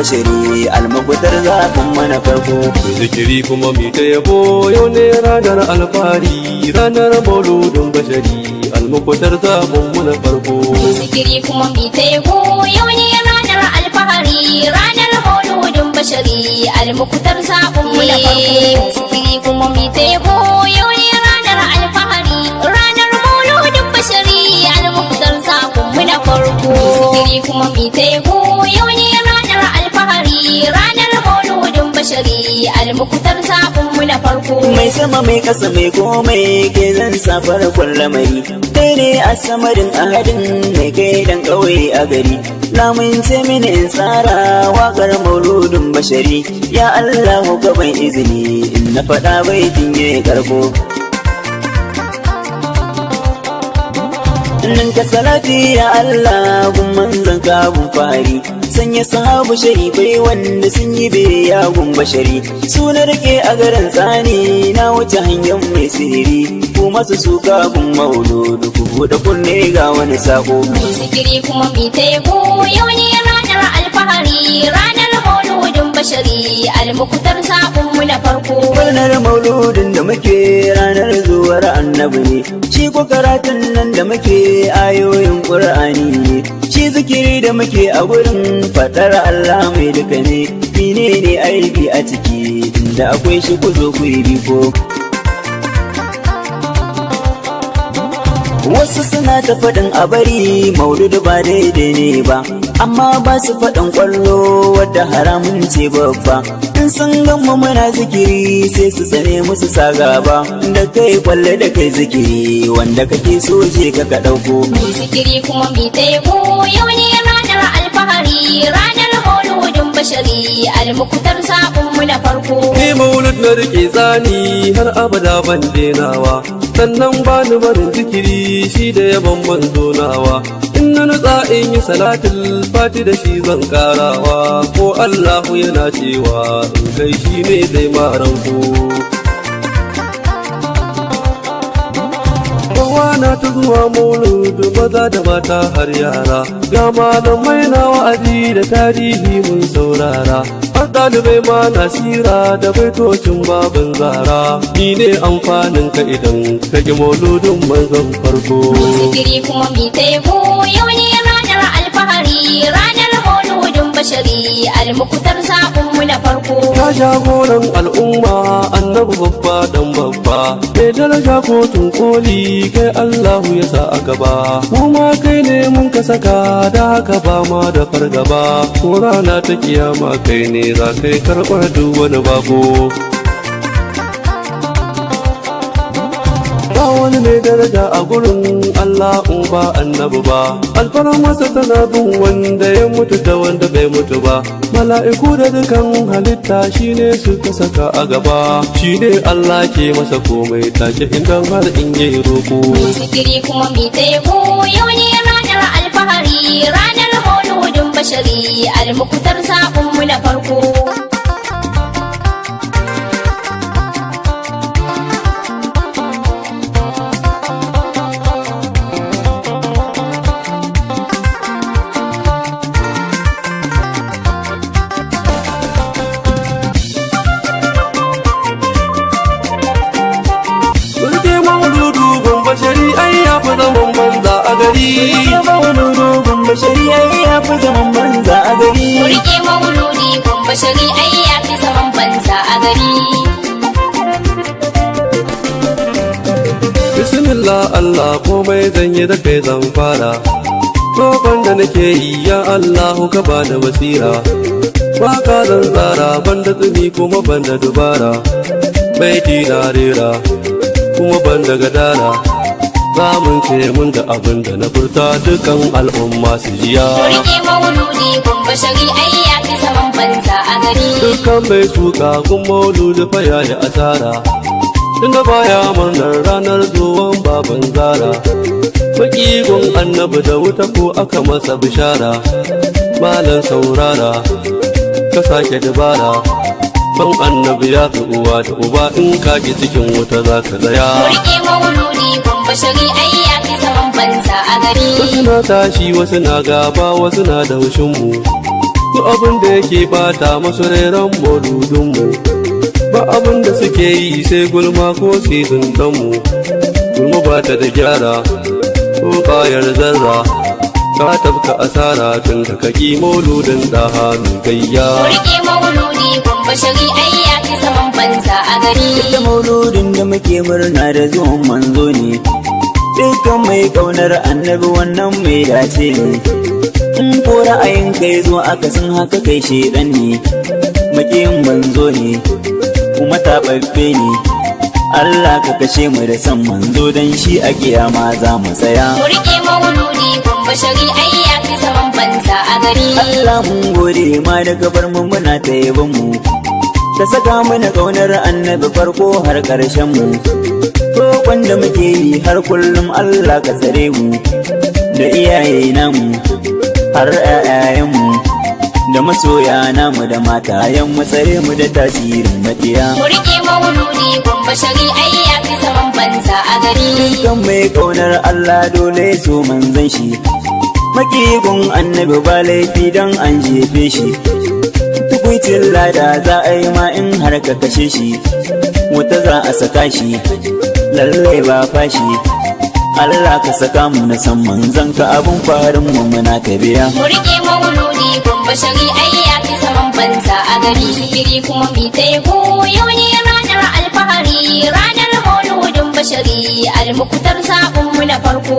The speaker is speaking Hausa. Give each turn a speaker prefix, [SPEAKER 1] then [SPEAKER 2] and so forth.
[SPEAKER 1] bashari almakutar zaɓin mana farko.
[SPEAKER 2] Zikiri kuma mi ta yabo yau ne ranar alfahari, ranar mauludin bashari almakutar zaɓin mana farko.
[SPEAKER 3] Zikiri kuma mi ta yabo yau ne ranar alfahari, ranar mauludin bashari almakutar zaɓin mana farko. Zikiri kuma mi ta yabo yau ne ranar alfahari, ranar mauludin bashari almakutar zaɓin mana farko. Zikiri kuma mi ta yabo yau ne ranar alfahari, ranar mauludin bashari almakutar zaɓin mana farko.
[SPEAKER 1] Mai sama mai kasa mai komai ke zan safar lamari, kai ne a samarin ahadin mai kai dan ƙauye a gari. Lamunce mini in tsara waƙar mauludin bashari, ya Allahu gaban izini in na faɗa baitin ya karbo. Nan ka salati ya Allah gun manzan kabun fari, sanya sahabu sharifai wanda sun yi biyayya gun bashari. Suna rike a garin tsani na wuce hanyar mai sihiri, ku masu suka gun mauludu ku buɗe kunne ga wani sako.
[SPEAKER 3] Zikiri kuma mi ta yabo yau ne ranar alfahari, ranar mauludin bashari almakutar zaɓin mu na farko.
[SPEAKER 1] Ranar mauludin da muke ranar zuwar annabi ne, shi ko karatun nan da muke ayoyin ƙur'ani ne, shi zikiri da muke a gurin faɗar Allah mai duka ne. Mene ne aibi a ciki inda akwai shi ku zo ku yi biko. Wasu suna ta faɗin a bari mauludu ba daidai ne ba, amma ba su faɗin ƙwallo wadda haramun ce babba. In sun gama muna zikiri sai su tsane musu sa gaba, da kai kwalle da kai zikiri wanda kake so je ka ɗauko.
[SPEAKER 3] Zikiri kuma mi ta yabo yau ne ranar alfahari, ranar mauludin bashari almakutar zaɓin mu na farko.
[SPEAKER 2] Ni maulud na rike tsani har abada ban denawa, sannan ba ni barin zikiri shi da yaban manzo nawa. In na nutsa in yi salatul fati da shi zan karawa, ko Allahu yana cewa in kai shi ne zai maranku. Na ta zuwa mauludu maza da mata har yara, ga malamai na wa'azi da tarihi mun saurara, har ɗalibai ma nasira da baitocin baban zara. Ni ne amfanin ka idan ka ji mauludin manzon farko.
[SPEAKER 3] Zikiri kuma mi ta yabo yau ne ranar alfahari, ranar mauludin bashari almakutar zaɓin mu na farko.
[SPEAKER 2] Ya jagoran al'umma annabi babba dan babba, mai daraja kotun koli kai Allahu ya sa a gaba. Kuma kai ne mun ka saka da haka ba ma da fargaba, ko rana ta kiyama kai ne za kai karɓar duk wani bako. Ba wani mai daraja a gurin Allah in ba annabi ba, alfarar masa tana bin wanda ya mutu da wanda bai mutu ba. Mala'iku da dukan halitta shine suka saka a gaba, shine Allah ke masa komai take idan har in yi roko.
[SPEAKER 3] Zikiri kuma mi ta yabo yau ne ranar alfahari, ranar mauludin bashari almakutar zaɓin mu na farko.
[SPEAKER 2] Bashari ai ya fi zaman banza a gari.
[SPEAKER 1] Mauludu gun bashari ai ya fi zaman banza a gari.
[SPEAKER 3] Rike mauludi gun bashari ai ya fi zaman banza a gari.
[SPEAKER 2] Bismillah Allah komai zan yi da kai zan fara, roƙon da nake yi ya Allahu ka bani basira. Waka zan tsara banda tsumi kuma banda dubara, baiti na rera kuma banda gadara. Zamun ce mun da abin da na furta dukan al'umma su jiya.
[SPEAKER 3] Rike mauludi gun bashari ai ya fi zaman banza a gari.
[SPEAKER 2] Dukan mai suka gun mauludi fa ya yi asara, tunda baya murnar ranar zuwan baban zara. Baki gun annabi da wuta ko aka masa bishara, malan saurara ka sake dabara. Ban annabi ya fi uwa da uba, in kaki cikin wuta za ka tsaya.
[SPEAKER 3] Rike mauludi gun bashari ai ya fi zaman banza a gari.
[SPEAKER 2] Wasu na tashi wasu na gaba wasu na da hushinmu, duk abin da yake bata masu rairan mauludinmu ba abin da suke yi sai gulma ko sizin ɗanmu. Gulma ba ta da gyara ko ƙayar zarra, ka tafka asara tun da kaki mauludin da hannu gayya.
[SPEAKER 3] Rike mauludi kun bashari ai ya fi saman banza a gari.
[SPEAKER 1] Ita mauludin da muke murna da zuwan manzo ne, dukkan mai ƙaunar annabi wannan mai dace ne. In ko ra'ayin kai zo akasin haka kai shedan ne, makiyin manzo ne kuma taɓaɓɓe ne. Allah ka kashe mu da san manzo dan shi a kiyama za mu tsaya.
[SPEAKER 3] Ku rike mauludi kun bashari ai ya fi saman banza a gari.
[SPEAKER 1] Allah mun gode ma da gabar mu muna ta yabon mu, ta saka mana ƙaunar annabi farko har ƙarshen mu. Roƙon da muke yi har kullum Allah ka tsare mu da iyaye namu har ƴaƴayenmu da masoya namu da matayen mu, tsare mu da tasirin maƙiya.
[SPEAKER 3] Ku rike mauludi kun bashari ai ya fi saman banza a gari.
[SPEAKER 1] Dukkan mai ƙaunar Allah dole so manzon shi, maƙigun annabi ba laifi dan an jefe shi. Tukwicin lada za a yi ma in har ka kashe shi, wuta za a saka shi lallai ba fashi. Allah ka saka mu na san manzon ka abun farin mu muna ta biya.
[SPEAKER 3] Ku rike mauludi kun bashari ai ya fi saman banza a gari. Zikiri kuma mi ta yabo yau ne ranar alfahari, ranar mauludin bashari almukutar sabon mu na farko.